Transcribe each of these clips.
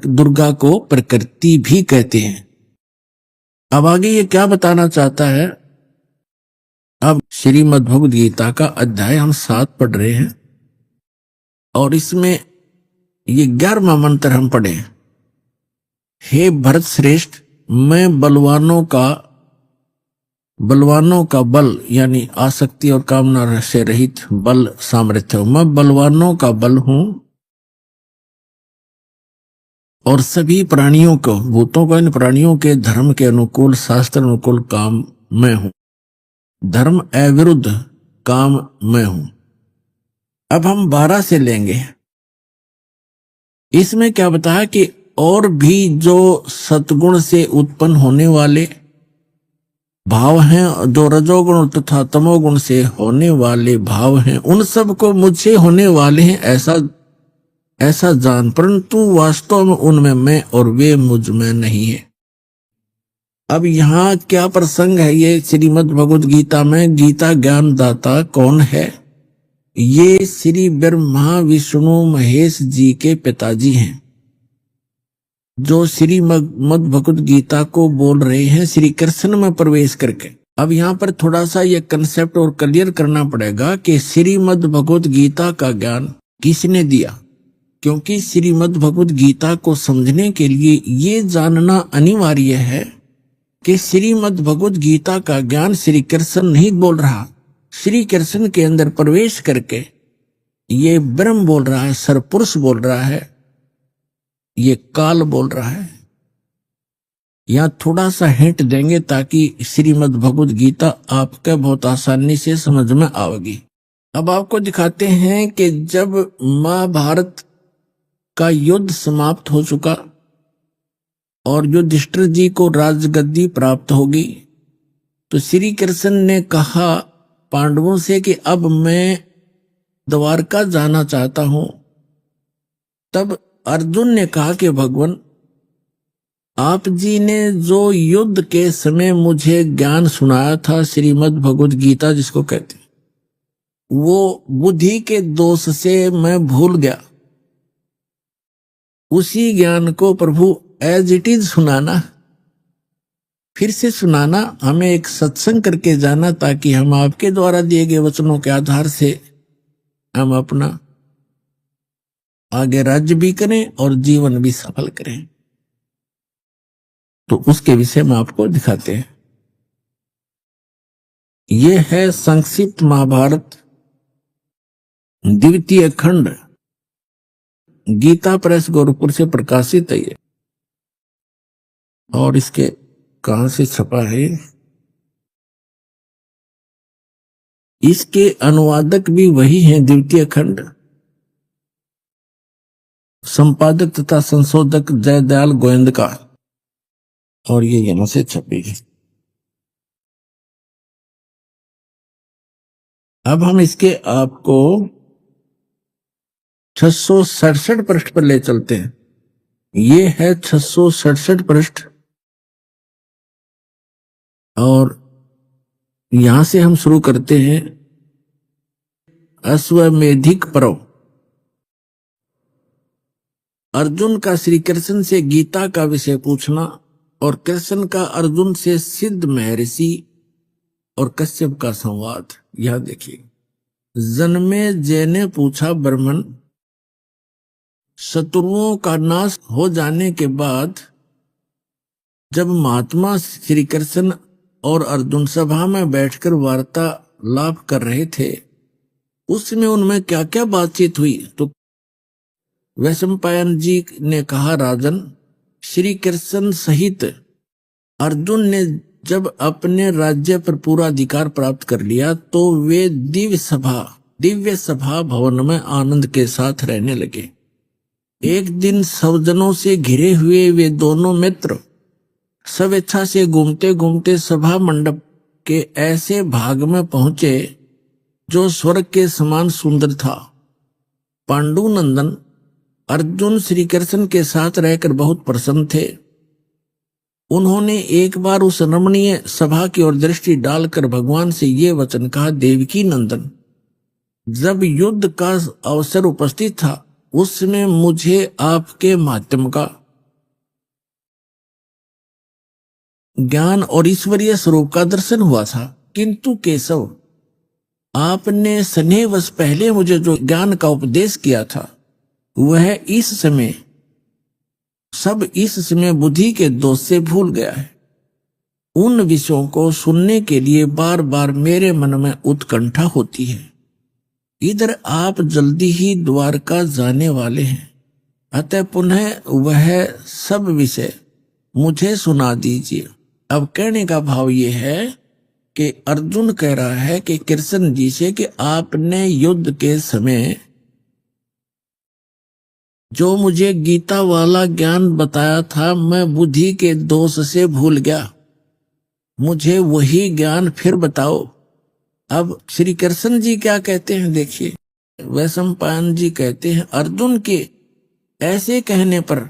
दुर्गा को प्रकृति भी कहते हैं। अब आगे ये क्या बताना चाहता है, अब श्रीमद् भगवद गीता का अध्याय हम 7 पढ़ रहे हैं और इसमें ये 11वां मंत्र हम पढ़े। हे भरत श्रेष्ठ, मैं बलवानों का बल यानी आसक्ति और कामना से रहित बल सामर्थ्य हूं। मैं बलवानों का बल हूं और सभी प्राणियों को, भूतों को, इन प्राणियों के धर्म के अनुकूल, शास्त्र अनुकूल काम मैं हूं। धर्म अविरुद्ध काम मैं हूं। अब हम 12 से लेंगे। इसमें क्या बताया कि और भी जो सतगुण से उत्पन्न होने वाले भाव हैं, जो रजोगुण तथा तमोगुण से होने वाले भाव हैं, उन सब को मुझसे होने वाले हैं ऐसा जान, परंतु वास्तव में उनमें मैं और वे मुझ में नहीं है। अब यहाँ क्या प्रसंग है, ये श्रीमद् भगवद गीता में गीता ज्ञान दाता कौन है? ये श्री ब्रह्मा विष्णु महेश जी के पिताजी हैं, जो श्रीमद् भगवद गीता को बोल रहे हैं श्री कृष्ण में प्रवेश करके। अब यहाँ पर थोड़ा सा ये कंसेप्ट और क्लियर करना पड़ेगा कि श्रीमद् भगवद गीता का ज्ञान किसने दिया, क्योंकि श्रीमद् भगवद गीता को समझने के लिए ये जानना अनिवार्य है कि श्रीमद् भगवद गीता का ज्ञान श्री कृष्ण नहीं बोल रहा। श्री कृष्ण के अंदर प्रवेश करके ये ब्रह्म बोल रहा है, सरपुरुष बोल रहा है, ये काल बोल रहा है। यहां थोड़ा सा हिंट देंगे ताकि श्रीमद् भगवद गीता आपके बहुत आसानी से समझ में आएगी। अब आपको दिखाते हैं कि जब महाभारत का युद्ध समाप्त हो चुका और युधिष्ठिर जी को राजगद्दी प्राप्त होगी, तो श्री कृष्ण ने कहा पांडवों से कि अब मैं द्वारका जाना चाहता हूं। तब अर्जुन ने कहा कि भगवान, आप जी ने जो युद्ध के समय मुझे ज्ञान सुनाया था, श्रीमद् भगवद गीता जिसको कहते हैं, वो बुद्धि के दोष से मैं भूल गया। उसी ज्ञान को प्रभु एज इट इज सुनाना, फिर से सुनाना, हमें एक सत्संग करके जाना ताकि हम आपके द्वारा दिए गए वचनों के आधार से हम अपना आगे राज्य भी करें और जीवन भी सफल करें। तो उसके विषय में आपको दिखाते हैं। यह है संक्षिप्त महाभारत द्वितीय खंड, गीता प्रेस गोरखपुर से प्रकाशित है ये। और इसके कहां से छपा है, इसके अनुवादक भी वही हैं, द्वितीय खंड, संपादक तथा संशोधक जयदयाल गोविंद का, और ये यहां से छपी है। अब हम इसके आपको 667 पृष्ठ पर ले चलते हैं। ये है 667 पृष्ठ और यहां से हम शुरू करते हैं। अश्वमेधिक पर्व। अर्जुन का श्री कृष्ण से गीता का विषय पूछना और कृष्ण का अर्जुन से सिद्ध महर्षि और कश्यप का संवाद। यह देखिए, जन्मेजय ने पूछा, ब्राह्मण, शत्रुओं का नाश हो जाने के बाद जब महात्मा श्री कृष्ण और अर्जुन सभा में बैठकर वार्तालाप कर रहे थे, उसमें उनमें क्या क्या बातचीत हुई? तो वैशंपायन जी ने कहा, राजन, श्री कृष्ण सहित अर्जुन ने जब अपने राज्य पर पूरा अधिकार प्राप्त कर लिया तो वे दिव्य सभा भवन में आनंद के साथ रहने लगे। एक दिन स्वजनों से घिरे हुए वे दोनों मित्र स्वेच्छा से घूमते घूमते सभा मंडप के ऐसे भाग में पहुंचे जो स्वर्ग के समान सुंदर था। पांडुनंदन अर्जुन श्री कृष्ण के साथ रहकर बहुत प्रसन्न थे। उन्होंने एक बार उस रमणीय सभा की ओर दृष्टि डालकर भगवान से ये वचन कहा, देवकी नंदन, जब युद्ध का अवसर उपस्थित था उसमें मुझे आपके माध्यम का ज्ञान और ईश्वरीय स्वरूप का दर्शन हुआ था। किंतु केशव, आपने स्नेहवश पहले मुझे जो ज्ञान का उपदेश किया था वह इस समय बुद्धि के दोष से भूल गया है। उन विषयों को सुनने के लिए बार बार मेरे मन में उत्कंठा होती है। इधर आप जल्दी ही द्वारका जाने वाले हैं, अतः पुनः वह सब विषय मुझे सुना दीजिए। अब कहने का भाव ये है कि अर्जुन कह रहा है कि कृष्ण जी से कि आपने युद्ध के समय जो मुझे गीता वाला ज्ञान बताया था, मैं बुद्धि के दोष से भूल गया, मुझे वही ज्ञान फिर बताओ। अब श्री कृष्ण जी क्या कहते हैं देखिए। वैशंपायन जी कहते हैं, अर्जुन के ऐसे कहने पर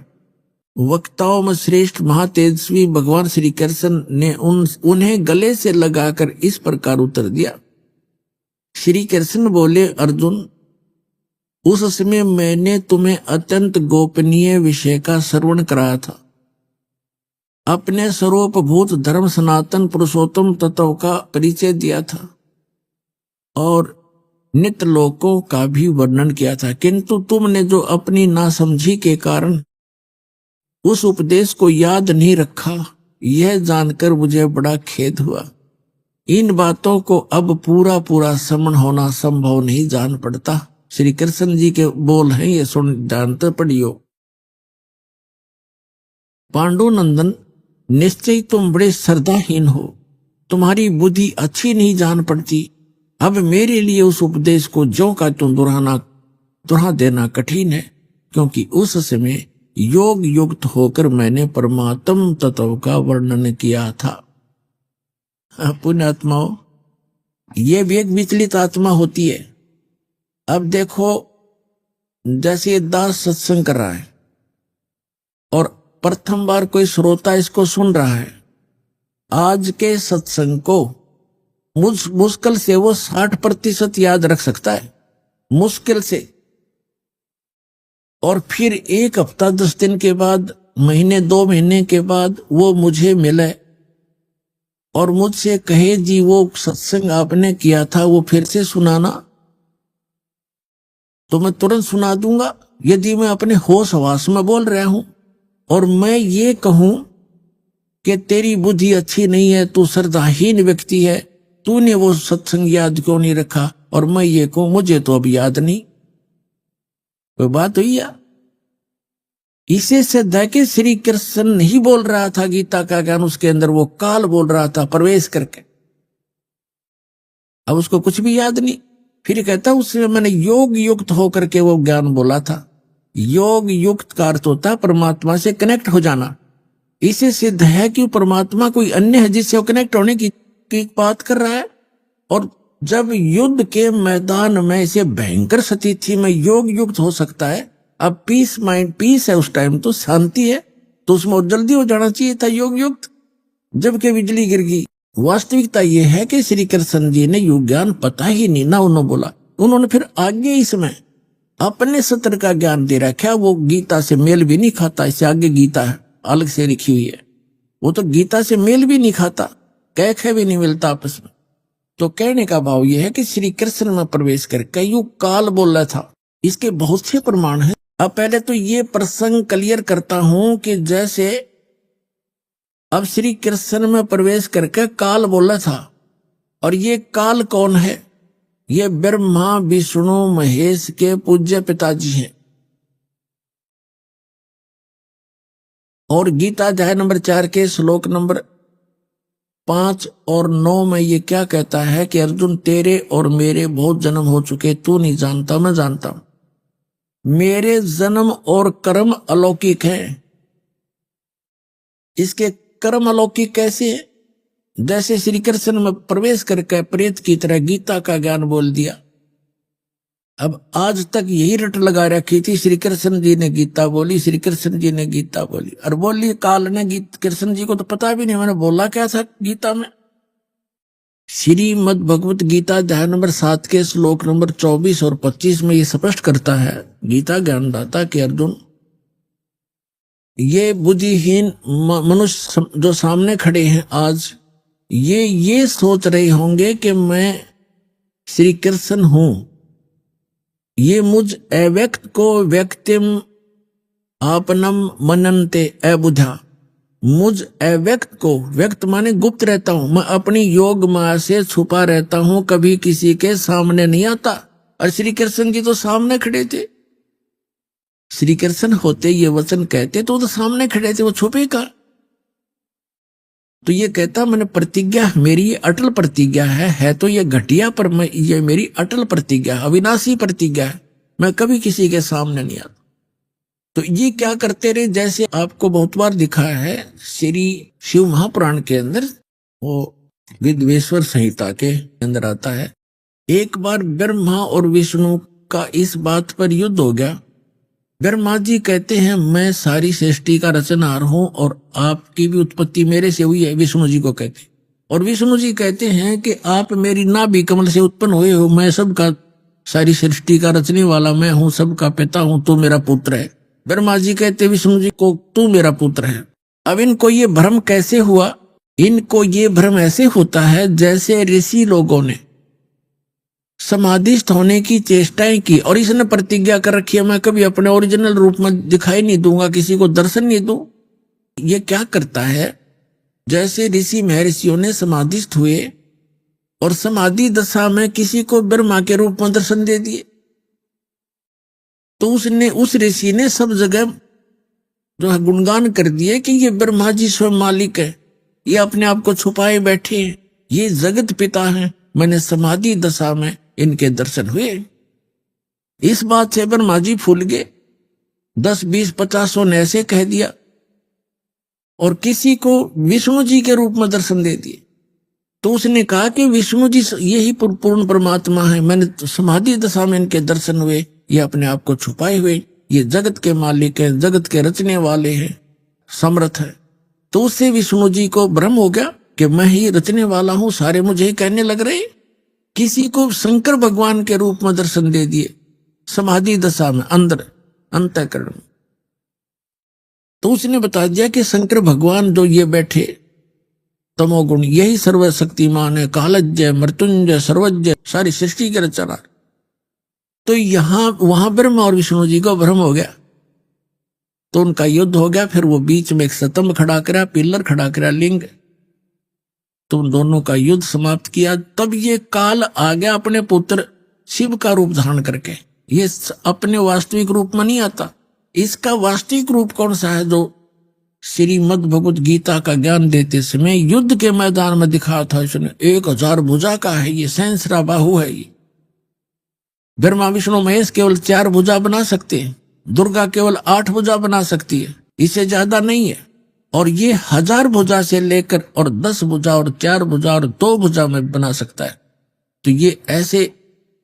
वक्ताओं में श्रेष्ठ महातेजस्वी भगवान श्री कृष्ण ने उन्हें गले से लगाकर इस प्रकार उत्तर दिया। श्री कृष्ण बोले, अर्जुन, उस समय मैंने तुम्हें अत्यंत गोपनीय विषय का श्रवण कराया था, अपने स्वरूपभूत धर्म सनातन पुरुषोत्तम तत्व का परिचय दिया था और नित्य लोकों का भी वर्णन किया था। किंतु तुमने जो अपनी नासमझी के कारण उस उपदेश को याद नहीं रखा, यह जानकर मुझे बड़ा खेद हुआ। इन बातों को अब पूरा पूरा समझ होना संभव नहीं जान पड़ता। श्री कृष्ण जी के बोल हैं, ये सुन जानते पढ़ियो। पांडुनंदन, निश्चय तुम बड़े श्रद्धाहीन हो, तुम्हारी बुद्धि अच्छी नहीं जान पड़ती। अब मेरे लिए उस उपदेश को ज्यों का त्यों दोहरा देना कठिन है, क्योंकि उस समय योग युक्त होकर मैंने परमात्म तत्व का वर्णन किया था। पुण्यात्माओं, ये भी एक विचलित आत्मा होती है। अब देखो, जैसे दास सत्संग कर रहा है और प्रथम बार कोई श्रोता इसको सुन रहा है, आज के सत्संग को मुश्किल से वो 60% याद रख सकता है, मुश्किल से। और फिर 1 हफ्ता 10 दिन के बाद, महीने 2 महीने के बाद वो मुझे मिले और मुझसे कहे, जी वो सत्संग आपने किया था वो फिर से सुनाना, तो मैं तुरंत सुना दूंगा। यदि मैं अपने होश हवास में बोल रहा हूं और मैं ये कहूं कि तेरी बुद्धि अच्छी नहीं है, तू श्रद्धाहीन व्यक्ति है, तूने वो सत्संग याद क्यों नहीं रखा, और मैं ये कहूं मुझे तो अब याद नहीं, कोई बात हुई या? इसे सिद्ध है कि श्री कृष्ण नहीं बोल रहा था गीता का ज्ञान, उसके अंदर वो काल बोल रहा था प्रवेश करके। अब उसको कुछ भी याद नहीं। फिर कहता उसमें मैंने योग युक्त होकर के वो ज्ञान बोला था। योग युक्त का अर्थ होता है परमात्मा से कनेक्ट हो जाना। इसे सिद्ध है कि परमात्मा कोई अन्य है जिससे वो कनेक्ट होने की बात कर रहा है। और जब युद्ध के मैदान में इसे भयंकर स्थिति में योग युक्त हो सकता है, अब पीस माइंड पीस है, उस टाइम तो शांति है, तो उसमें और जल्दी हो जाना चाहिए था योग युक्त, जबकि बिजली गिर गई। वास्तविकता यह है कि श्री कृष्ण जी ने योग ज्ञान पता ही नहीं ना उन्होंने बोला। उन्होंने फिर आगे इसमें अपने सत्र का ज्ञान दे रखा, वो गीता से मेल भी नहीं खाता। इससे आगे गीता है अलग से लिखी हुई है, वो तो गीता से मेल भी नहीं खाता, कैखे भी नहीं मिलता आपस में। तो कहने का भाव यह है कि श्री कृष्ण में प्रवेश करके युग काल बोल रहा था। इसके बहुत से प्रमाण हैं। अब पहले तो ये प्रसंग क्लियर करता हूं कि जैसे अब श्री कृष्ण में प्रवेश करके काल बोला था, और ये काल कौन है? ये ब्रह्मा विष्णु महेश के पूज्य पिताजी हैं। और गीता अध्याय नंबर 4 के श्लोक नंबर 5 और 9 में ये क्या कहता है कि अर्जुन, तेरे और मेरे बहुत जन्म हो चुके, तू नहीं जानता, मैं जानता हूं। मेरे जन्म और कर्म अलौकिक हैं। इसके कर्म अलौकिक कैसे है? जैसे श्री कृष्ण में प्रवेश करके प्रेत की तरह गीता का ज्ञान बोल दिया। अब आज तक यही रट लगा रखी थी, श्री कृष्ण जी ने गीता बोली, श्री कृष्ण जी ने गीता बोली, और बोली काल ने कृष्ण जी को तो पता भी नहीं मैंने बोला क्या था गीता में। श्रीमद् भगवत गीता अध्याय नंबर 7 के श्लोक नंबर 24 और 25 में ये स्पष्ट करता है गीता ज्ञानदाता कि अर्जुन, ये बुद्धिहीन मनुष्य जो सामने खड़े हैं आज, ये सोच रहे होंगे कि मैं श्री कृष्ण हूं। ये मुझ अव्यक्त को व्यक्तिम आपनम मनन्ते अबुझा, मुझ अव्यक्त को, व्यक्त माने गुप्त रहता हूं, मैं अपनी योग माया से छुपा रहता हूं, कभी किसी के सामने नहीं आता। और श्री कृष्ण जी तो सामने खड़े थे, श्री कृष्ण होते ये वचन कहते तो सामने खड़े थे, वो छुपे का। तो ये कहता मैंने प्रतिज्ञा, मेरी ये अटल प्रतिज्ञा है तो ये घटिया, पर मैं ये मेरी अटल प्रतिज्ञा, अविनाशी प्रतिज्ञा है, मैं कभी किसी के सामने नहीं आता। तो ये क्या करते रहे, जैसे आपको बहुत बार दिखा है श्री शिव महापुराण के अंदर, वो विद्वेश्वर संहिता के अंदर आता है, एक बार ब्रह्मा और विष्णु का इस बात पर युद्ध हो गया। ब्रह्मा जी कहते हैं मैं सारी सृष्टि का रचनहार हूं और आपकी भी उत्पत्ति मेरे से हुई है, विष्णु जी को कहते। और विष्णु जी कहते हैं कि आप मेरी नाभि कमल से उत्पन्न हुए हो, मैं सबका, सारी सृष्टि का रचने वाला मैं हूं, सबका पिता हूं, तो मेरा पुत्र है। ब्रह्मा जी कहते विष्णु जी को तू मेरा पुत्र है। अब इनको ये भ्रम कैसे हुआ, इनको ये भ्रम ऐसे होता है जैसे ऋषि लोगों ने समाधिस्थ होने की चेष्टाएं की और इसने प्रतिज्ञा कर रखी है मैं कभी अपने ओरिजिनल रूप में दिखाई नहीं दूंगा, किसी को दर्शन नहीं दूं। ये क्या करता है, जैसे ऋषि महर्षियों ने समाधिस्थ हुए और समाधि दशा में किसी को ब्रह्मा के रूप में दर्शन दे दिए, तो उसने, उस ऋषि ने सब जगह जो है गुणगान कर दिए कि ये ब्रह्मा जी स्वयं मालिक है, ये अपने आप को छुपाए बैठे हैं, ये जगत पिता है, मैंने समाधि दशा में इनके दर्शन हुए। इस बात से ब्रह्मा जी फूल गए, 10 20 50 ने ऐसे कह दिया और किसी को विष्णु जी के रूप में दर्शन दे दिए। तो उसने कहा कि विष्णु जी यही पूर्ण परमात्मा है, मैंने समाधि दशा में इनके दर्शन हुए, ये अपने आप को छुपाए हुए, ये जगत के मालिक हैं, जगत के रचने वाले हैं, समर्थ है। तो उससे विष्णु जी को भ्रम हो गया कि मैं ही रचने वाला हूं, सारे मुझे ही कहने लग रहे। किसी को शंकर भगवान के रूप में दर्शन दे दिए समाधि दशा में, अंदर अंतःकरण में। तो उसने बता दिया कि शंकर भगवान जो ये बैठे तमोगुण, यही सर्वशक्तिमान है, कालज्ञ मृत्युंजय सर्वज्ञ, सारी सृष्टि के रचना। तो यहां वहां ब्रह्मा और विष्णु जी को भ्रम हो गया, तो उनका युद्ध हो गया। फिर वो बीच में एक स्तंभ खड़ा करा, पिलर खड़ा करा, लिंग, तो उन दोनों का युद्ध समाप्त किया। तब ये काल आ गया अपने पुत्र शिव का रूप धारण करके। ये अपने वास्तविक रूप में नहीं आता, इसका वास्तविक रूप कौन सा है, जो श्रीमद् भगवत गीता का ज्ञान देते समय युद्ध के मैदान में दिखा था इसने, 1000 भुजा का है ये, सहस्रा बाहु है ये। ब्रह्मा विष्णु महेश केवल 4 भुजा बना सकते हैं, दुर्गा केवल 8 भुजा बना सकती है, इससे ज्यादा नहीं है। और ये 1000 भुजा से लेकर और 10 भुजा और 4 भुजा और 2 भुजा में बना सकता है। तो ये ऐसे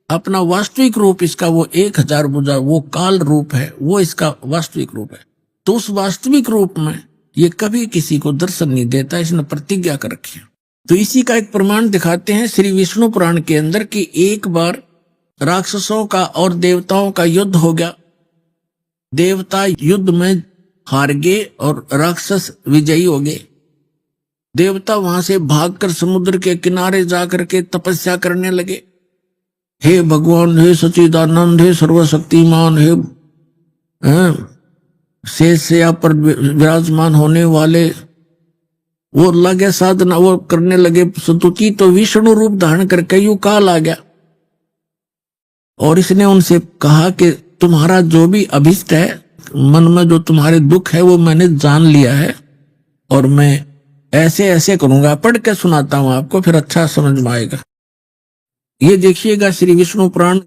अपना वास्तविक रूप इसका वो 1000 भुजा, वो काल रूप है, वो इसका वास्तविक रूप है। तो उस वास्तविक रूप में ये कभी किसी को दर्शन नहीं देता, इसने प्रतिज्ञा कर रखी है। तो इसी का एक प्रमाण दिखाते हैं श्री विष्णु पुराण के अंदर कि एक बार राक्षसों का और देवताओं का युद्ध हो गया। देवता युद्ध में हार गए और राक्षस विजयी हो गए। देवता वहां से भागकर समुद्र के किनारे जाकर के तपस्या करने लगे, हे भगवान, हे सच्चिदानंद, हे सर्वशक्तिमान, हे शेषया पर विराजमान होने वाले, वो लगे साधना, वो करने लगे स्तुति। तो विष्णु रूप धारण करके यू काल आ गया और इसने उनसे कहा कि तुम्हारा जो भी अभिष्ट है, मन में जो तुम्हारे दुख है, वो मैंने जान लिया है और मैं ऐसे ऐसे करूंगा। पढ़ के सुनाता हूं आपको, फिर अच्छा समझ में आएगा। ये देखिएगा श्री विष्णु पुराण,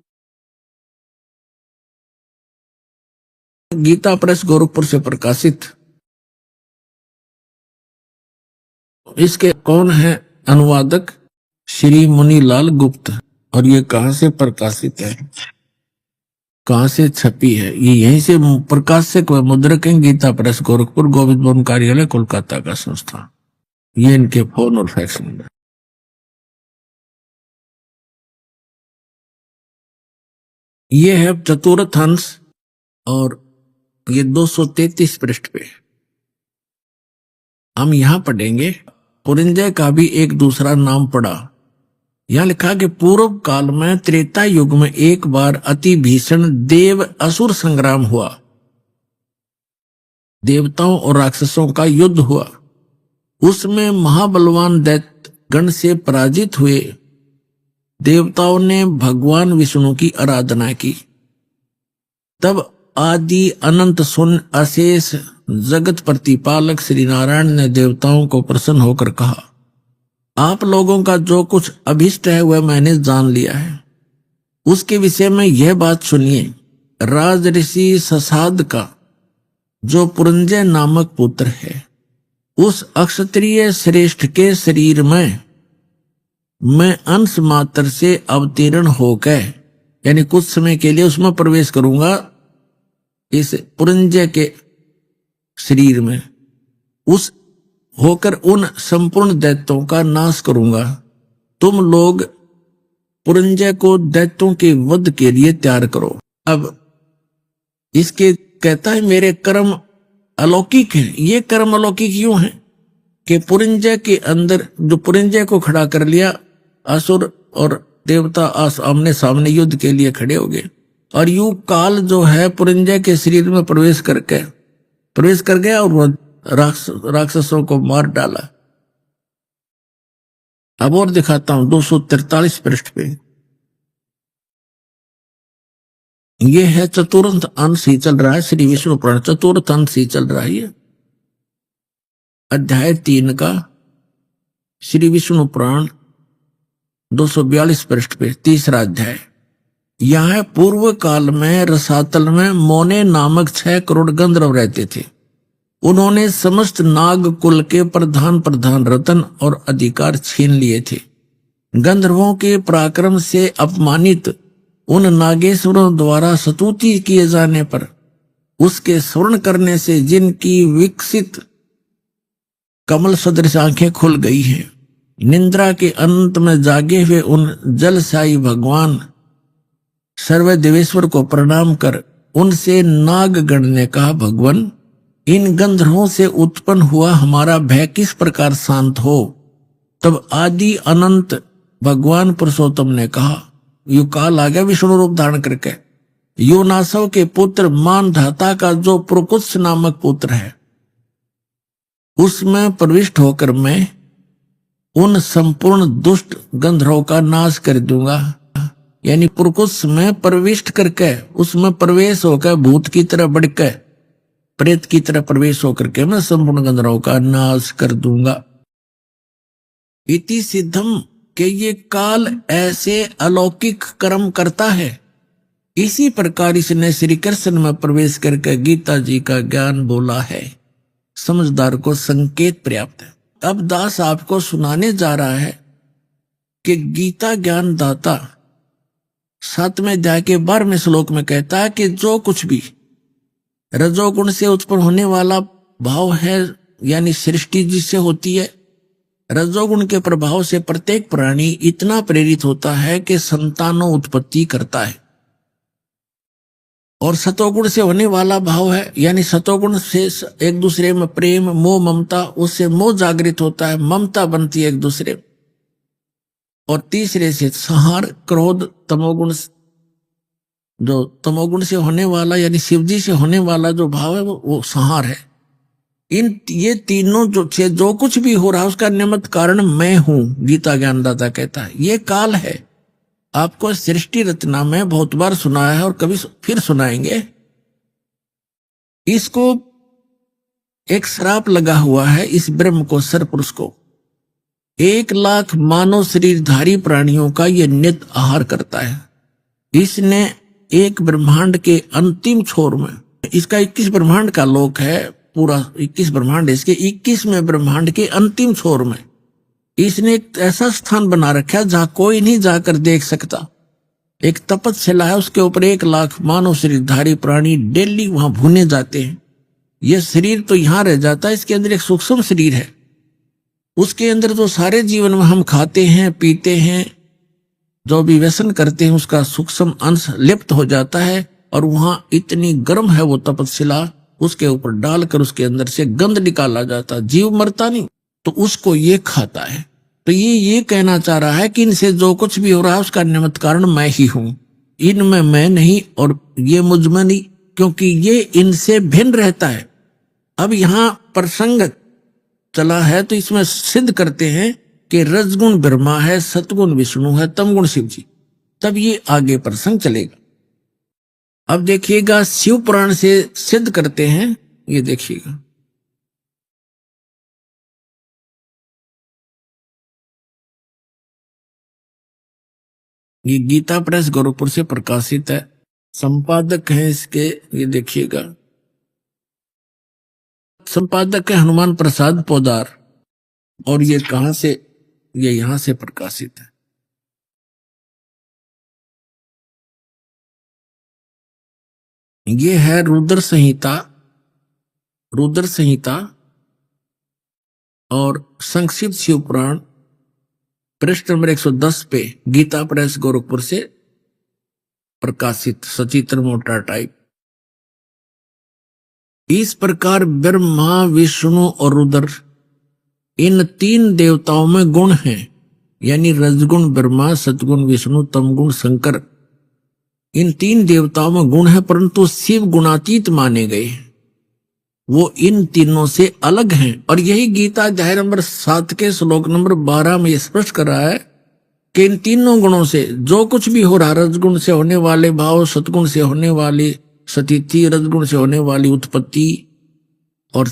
गीता प्रेस गोरखपुर से प्रकाशित। इसके कौन है अनुवादक, श्री मुनीलाल गुप्त। और ये कहां से प्रकाशित है, कहां से छपी है, ये यहीं से प्रकाशक व मुद्रक है, गीता प्रेस गोरखपुर, गोविंद भवन कार्यालय कोलकाता का संस्थान। ये इनके फोन और फैक्स नंबर। ये है चतुर्थ अंश और ये 233 पृष्ठ पे। हम यहां पढ़ेंगे पुरंजय का भी एक दूसरा नाम पड़ा। यहां लिखा कि पूर्व काल में त्रेता युग में एक बार अति भीषण देव असुर संग्राम हुआ। देवताओं और राक्षसों का युद्ध हुआ। उसमें महाबलवान दैत्य गण से पराजित हुए देवताओं ने भगवान विष्णु की आराधना की। तब आदि अनंत शून्य अशेष जगत प्रतिपालक श्री नारायण ने देवताओं को प्रसन्न होकर कहा, आप लोगों का जो कुछ अभिष्ट है वह मैंने जान लिया है। उसके विषय में यह बात सुनिए। राज ऋषि ससाद का जो पुरंजय नामक पुत्र है, उस अक्षत्रिय श्रेष्ठ के शरीर में मैं अंश मात्र से अवतीर्ण होकर, यानी कुछ समय के लिए उसमें प्रवेश करूंगा, इस पुरंजय के शरीर में उस होकर उन संपूर्ण दैत्यों का नाश करूंगा। तुम लोग पुरंजय को दैत्यों के वध के लिए तैयार करो। अब इसके कहता है मेरे कर्म अलौकिक हैं। ये कर्म अलौकिक क्यों हैं कि पुरंजय के अंदर जो पुरंजय को खड़ा कर लिया, असुर और देवता आमने सामने युद्ध के लिए खड़े हो गए, और यू काल जो है पुरंजय के शरीर में प्रवेश कर गया और वह राक्षसों को मार डाला। अब और दिखाता हूं 243 पृष्ठ पे। यह है चतुर्थ अंश ही चल रहा है, श्री विष्णु पुराण चतुर्थ अंश ही चल रहा है। अध्याय 3 का श्री विष्णु पुराण 242 पृष्ठ पे तीसरा अध्याय। यह पूर्व काल में रसातल में मोने नामक 6 करोड़ गंधर्व रहते थे। उन्होंने समस्त नाग कुल के प्रधान रतन और अधिकार छीन लिए थे। गंधर्वों के पराक्रम से अपमानित उन नागेश्वरों द्वारा स्तुति किए जाने पर उसके स्मरण करने से जिनकी विकसित कमल सदृश आंखें खुल गई हैं, निंद्रा के अंत में जागे हुए उन जलशाही भगवान सर्वदेवेश्वर को प्रणाम कर उनसे नागगण ने कहा, भगवान इन गंधर्वों से उत्पन्न हुआ हमारा भय किस प्रकार शांत हो। तब आदि अनंत भगवान पुरुषोत्तम ने कहा, यू काल आ गया विष्णु रूप धारण करके, योनासव के पुत्र मानधाता का जो प्रकुत्स नामक पुत्र है उसमें प्रविष्ट होकर मैं उन संपूर्ण दुष्ट गंधर्वों का नाश कर दूंगा। यानी पुरकुत्स में प्रविष्ट करके उसमें प्रवेश होकर भूत की तरह बढ़कर प्रेत की तरह प्रवेश होकर के मैं संपूर्ण गंधर्वों का नाश कर दूंगा। इति सिद्धम के ये काल ऐसे अलौकिक कर्म करता है। इसी प्रकार इसने श्री कृष्ण में प्रवेश करके गीता जी का ज्ञान बोला है। समझदार को संकेत पर्याप्त है। अब दास आपको सुनाने जा रहा है कि गीता ज्ञान दाता 7वें अध्याय के 12वें श्लोक में कहता है कि जो कुछ भी रजोगुण से उत्पन्न होने वाला भाव है, यानी सृष्टि जिससे होती है, रजोगुण के प्रभाव से प्रत्येक प्राणी इतना प्रेरित होता है कि संतानों उत्पत्ति करता है। और सतोगुण से होने वाला भाव है, यानी सतोगुण से एक दूसरे में प्रेम मोह ममता, उससे मोह जागृत होता है, ममता बनती है एक दूसरे। और तीसरे से संहार क्रोध तमोगुण, जो तमोगुण से होने वाला यानी शिवजी से होने वाला जो भाव है वो संहार है। ये तीनों जो कुछ भी हो रहा है उसका निमित्त कारण मैं हूं, गीता ज्ञानदाता कहता है। ये काल है। आपको सृष्टि रचना में बहुत बार सुनाया है और कभी फिर सुनाएंगे। इसको एक श्राप लगा हुआ है इस ब्रह्म को, सरपुरुष को। 1,00,000 मानव शरीरधारी प्राणियों का यह नित्य आहार करता है। इसने एक ब्रह्मांड के अंतिम छोर में, इसका 21 ब्रह्मांड का लोक है, पूरा 21 ब्रह्मांड है, इसके 21वें ब्रह्मांड के अंतिम छोर में इसने एक ऐसा स्थान बना रखा है जहां कोई नहीं जाकर देख सकता। एक तपस्या है, उसके ऊपर 1,00,000 मानव शरीरधारी प्राणी डेली वहां भूने जाते हैं। यह शरीर तो यहां रह जाता है, इसके अंदर एक सूक्ष्म शरीर है। उसके अंदर तो सारे जीवन में हम खाते हैं पीते हैं, जो भी व्यसन करते हैं उसका सूक्ष्म अंश लिप्त हो जाता है। और वहां इतनी गर्म है वो तपस्या, उसके ऊपर डालकर उसके अंदर से गंध निकाला जाता, जीव मरता नहीं, तो उसको ये खाता है। तो ये कहना चाह रहा है कि इनसे जो कुछ भी हो रहा है उसका निमित्त कारण मैं ही हूं, इनमें मैं नहीं और ये मुझ में नहीं, क्योंकि ये इनसे भिन्न रहता है। अब यहां प्रसंग चला है तो इसमें सिद्ध करते हैं कि रजगुण ब्रह्मा है, सतगुण विष्णु है, तमगुण शिव जी। तब ये आगे प्रसंग चलेगा। अब देखिएगा शिव पुराण से सिद्ध करते हैं, ये देखिएगा। ये गीता प्रेस गोरखपुर से प्रकाशित है, संपादक है इसके, ये देखिएगा, संपादक है हनुमान प्रसाद पोदार, और ये कहां से, ये यहां से प्रकाशित है। ये है रुद्र संहिता, रुद्र संहिता और संक्षिप्त शिव पुराण, पृष्ठ नंबर 110 पे, गीता प्रेस गोरखपुर से प्रकाशित, सचित्र मोटा टाइप। इस प्रकार ब्रह्मा विष्णु और रुद्र इन तीन देवताओं में गुण हैं, यानी रजगुण ब्रह्मा, सतगुण विष्णु, तमगुण शंकर, इन तीन देवताओं में गुण है, परंतु शिव गुणातीत माने गए, वो इन तीनों से अलग हैं। और यही गीता अध्याय नंबर 7 के श्लोक नंबर 12 में स्पष्ट कर रहा है कि इन तीनों गुणों से जो कुछ भी हो रहा, रजगुण से होने वाले भाव, सतगुण से होने वाली स्थिति, रजगुण से होने वाली उत्पत्ति और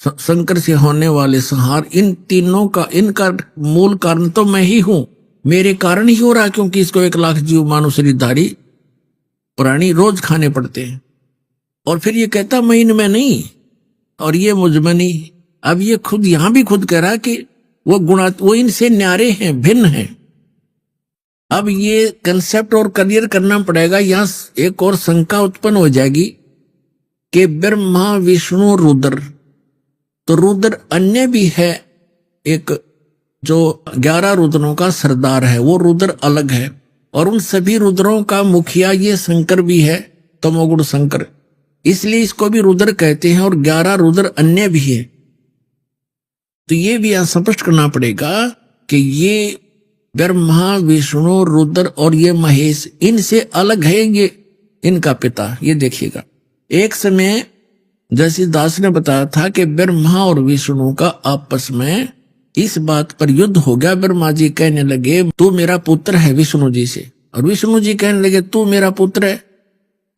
शंकर से होने वाले संहार, इन तीनों का, इनका मूल कारण तो मैं ही हूं, मेरे कारण ही हो रहा, क्योंकि इसको 1 लाख जीव मानव शरीरधारी प्राणी रोज खाने पड़ते हैं। और फिर ये कहता मैं इनमें नहीं और ये मुझ में नहीं। अब ये खुद यहां भी खुद कह रहा कि वो इनसे न्यारे हैं, भिन्न हैं। अब ये कंसेप्ट और क्लियर करना पड़ेगा। यहां एक और शंका उत्पन्न हो जाएगी कि ब्रह्मा विष्णु रुद्र, तो रुद्र अन्य भी है, एक जो 11 रुद्रों का सरदार है, वो रुद्र अलग है, और उन सभी रुद्रों का मुखिया ये शंकर भी है, तमोगुण शंकर, इसलिए इसको भी रुद्र कहते हैं, और 11 रुद्र अन्य भी है। तो ये भी यहां स्पष्ट करना पड़ेगा कि ये ब्रह्मा विष्णु रुद्र और ये महेश इनसे अलग है, ये इनका पिता। ये देखिएगा, एक समय जैसे दास ने बताया था कि ब्रह्मा और विष्णु का आपस में इस बात पर युद्ध हो गया। ब्रह्मा जी कहने लगे तू मेरा पुत्र है विष्णु जी से, और विष्णु जी कहने लगे तू मेरा पुत्र है।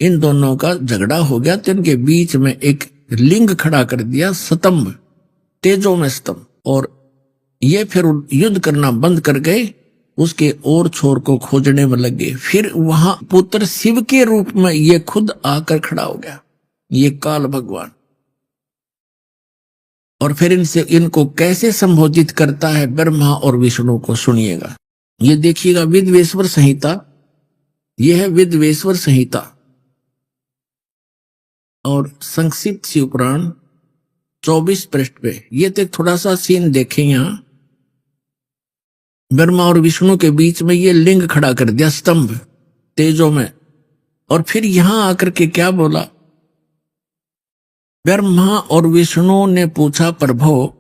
इन दोनों का झगड़ा हो गया, तो इनके बीच में एक लिंग खड़ा कर दिया, स्तंभ, तेजो में स्तंभ, और ये फिर युद्ध करना बंद कर गए, उसके और छोर को खोजने में लगे। फिर वहां पुत्र शिव के रूप में ये खुद आकर खड़ा हो गया, ये काल भगवान। और फिर इनको कैसे संबोधित करता है ब्रह्मा और विष्णु को, सुनिएगा। ये देखिएगा, विद्वेश्वर संहिता, यह है विद्वेश्वर संहिता और संक्षिप्त शिव पुराण 24 पृष्ठ पे। ये तो थोड़ा सा सीन देखें, यहां ब्रह्मा और विष्णु के बीच में ये लिंग खड़ा कर दिया, स्तंभ तेजो में। और फिर यहां आकर के क्या बोला, ब्रह्मा और विष्णु ने पूछा प्रभु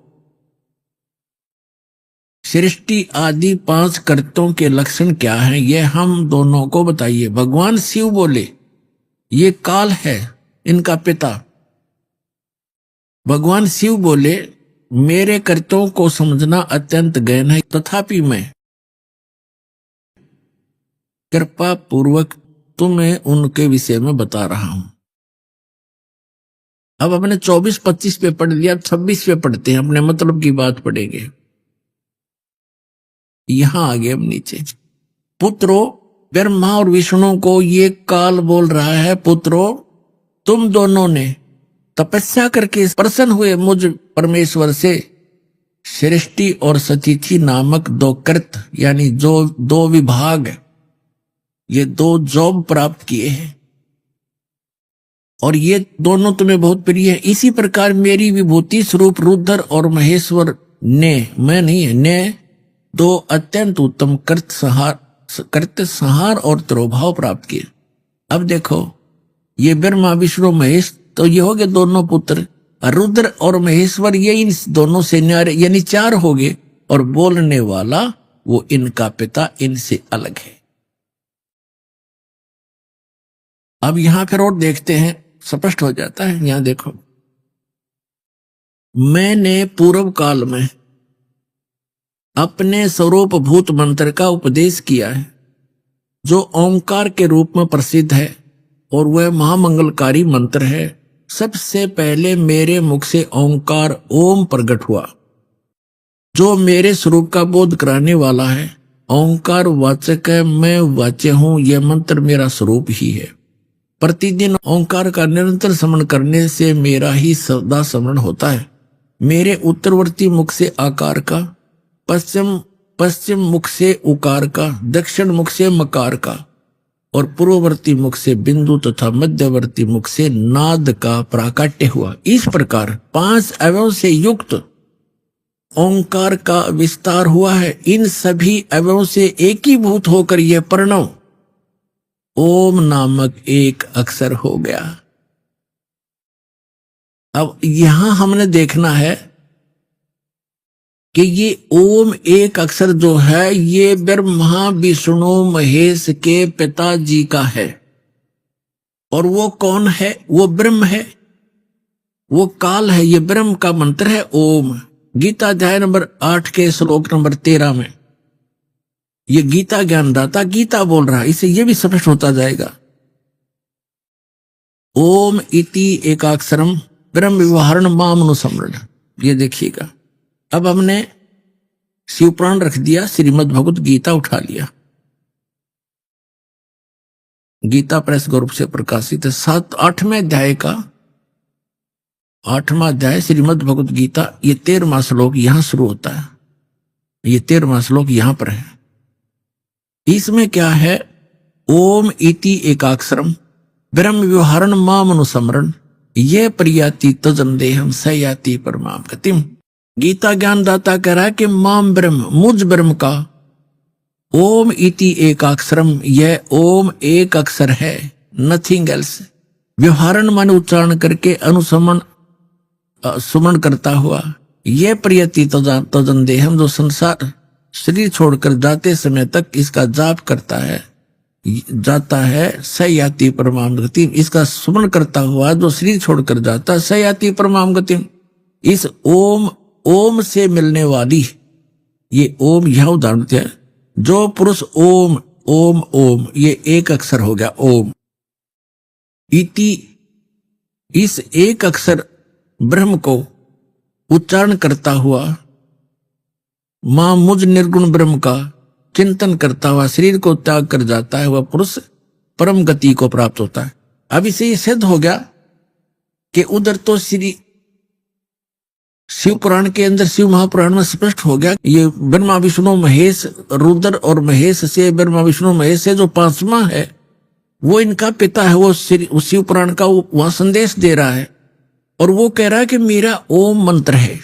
सृष्टि आदि 5 कर्तों के लक्षण क्या हैं, ये हम दोनों को बताइए। भगवान शिव बोले ये काल है इनका पिता। भगवान शिव बोले मेरे कर्तों को समझना अत्यंत गहन है, तथापि मैं कृपा पूर्वक तुम्हें उनके विषय में बता रहा हूं। अब अपने 24-25 पे पढ़ लिया, 26 पे पढ़ते हैं, अपने मतलब की बात पढ़ेंगे। यहां आगे अब नीचे, पुत्रो, ब्रह्मा और विष्णु को ये काल बोल रहा है, पुत्रो तुम दोनों ने तपस्या करके प्रसन्न हुए मुझ परमेश्वर से सृष्टि और सतिथि नामक 2 कृत, यानी जो 2 विभाग, ये 2 जॉब प्राप्त किए हैं, और ये दोनों तुम्हें बहुत प्रिय है। इसी प्रकार मेरी विभूति स्वरूप रुद्र और महेश्वर ने, मैं नहीं है, ने 2 अत्यंत उत्तम कृत संहार और तिरोभाव प्राप्त किए। अब देखो, ये ब्रह्मा विष्णु महेश तो ये हो गए दोनों पुत्र। रुद्र और महेश्वर ये इन दोनों से न्यारे यानी 4 हो गए, और बोलने वाला वो इनका पिता इनसे अलग है। अब यहां फिर और देखते हैं, स्पष्ट हो जाता है। यहां देखो, मैंने पूर्व काल में अपने स्वरूप भूत मंत्र का उपदेश किया है, जो ओंकार के रूप में प्रसिद्ध है और वह महामंगलकारी मंत्र है। सबसे पहले मेरे मुख से ओंकार ओम प्रकट हुआ, जो मेरे स्वरूप का बोध कराने वाला है। ओंकार वाचक है, मैं वाच्य हूं, यह मंत्र मेरा स्वरूप ही है। प्रतिदिन ओंकार का निरंतर स्मरण करने से मेरा ही सदा स्मरण होता है। मेरे उत्तरवर्ती मुख से आकार का, पश्चिम मुख से उकार का, दक्षिण मुख से मकार का और पूर्ववर्ती मुख से बिंदु तथा मध्यवर्ती मुख से नाद का प्राकट्य हुआ। इस प्रकार 5 अवयव से युक्त ओंकार का विस्तार हुआ है। इन सभी अवयव से एकीभूत होकर यह प्रणव ओम नामक एक अक्षर हो गया। अब यहां हमने देखना है कि ये ओम एक अक्षर जो है ये ब्रह्मा विष्णु महेश के पिताजी का है। और वो कौन है? वो ब्रह्म है, वो काल है। ये ब्रह्म का मंत्र है ओम। गीता अध्याय नंबर 8 के श्लोक नंबर 13 में ये गीता ज्ञानदाता गीता बोल रहा है। इसे ये भी स्पष्ट होता जाएगा। ओम इति एकाक्षरम ब्रह्म व्यवहारण मामनुसमरण। ये देखिएगा, अब हमने शिवपुराण रख दिया, श्रीमद् भगवत गीता उठा लिया। गीता प्रेस ग्रुप से प्रकाशित है। 8वें अध्याय का 8वां अध्याय श्रीमद् भगवत गीता। ये 13वां श्लोक यहां शुरू होता है। ये 13वां श्लोक यहां पर है। इसमें क्या है? ओम इति एकाक्षरम ब्रह्म व्यवहारण मामनुसमरण ये प्रयाति तजन देहम स याति परमाम गतिम। गीता ज्ञानदाता कह रहा है कि माम ब्रह्म, मुझ ब्रह्म का ओम इति एकाक्षरम, यह ओम एक अक्षर है, नथिंग एल्स। व्यवहारण मान उच्चारण करके अनुसमन सुमन करता हुआ यह प्रयति तजन देहम, जो संसार शरीर छोड़कर जाते समय तक इसका जाप करता है, जाता है, सयाति परमाम गतिम। इसका सुमन करता हुआ जो शरीर छोड़कर जाता है, सयाति परमाम गतिम। इस ओम से मिलने वाली ये ओम, यह उदाहरण है। जो पुरुष ओम ओम ओम, ये एक अक्षर हो गया ओम इति। इस एक अक्षर ब्रह्म को उच्चारण करता हुआ मां मुझ निर्गुण ब्रह्म का चिंतन करता हुआ शरीर को त्याग कर जाता है, वह पुरुष परम गति को प्राप्त होता है। अब इसे यह सिद्ध हो गया कि उधर तो श्री शिव पुराण के अंदर, शिव महापुराण में स्पष्ट हो गया ये ब्रह्मा विष्णु महेश, रुद्र और महेश से, ब्रह्मा विष्णु महेश से जो 5वां है वो इनका पिता है। वो शिव पुराण का वहां संदेश दे रहा है और वो कह रहा है कि मेरा ओम मंत्र है।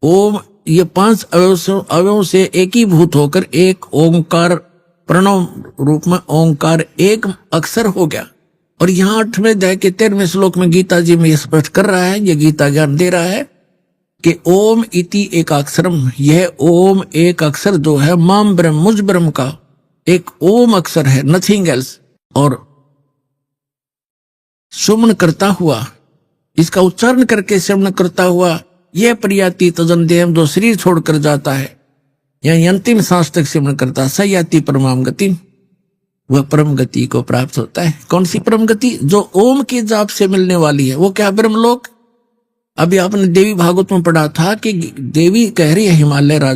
ओम ये 5 अवयवों से एकीभूत होकर एक ओंकार प्रणव रूप में ओंकार एक अक्षर हो गया। और यहाँ 8वें अध्याय के 13वें श्लोक में गीता जी में स्पष्ट कर रहा है, ये गीता ज्ञान दे रहा है कि ओम इति एकाक्षरम, यह ओम एक अक्षर जो है माम ब्रह्म, मुझ ब्रह्म का एक ओम अक्षर है, नथिंग एल्स। और सुमन करता हुआ, इसका उच्चारण करके श्रवण करता हुआ यह प्रयाति तजन देहम, जो शरीर छोड़कर जाता है या अंतिम सांस तक श्रवण करता, सयाति परमाम गति, वह परम गति को प्राप्त होता है। कौन सी परम गति? जो ओम के जाप से मिलने वाली है। वो क्या? ब्रह्मलोक। अभी आपने देवी भागवत में पढ़ा था कि देवी कह रही है हिमालय राज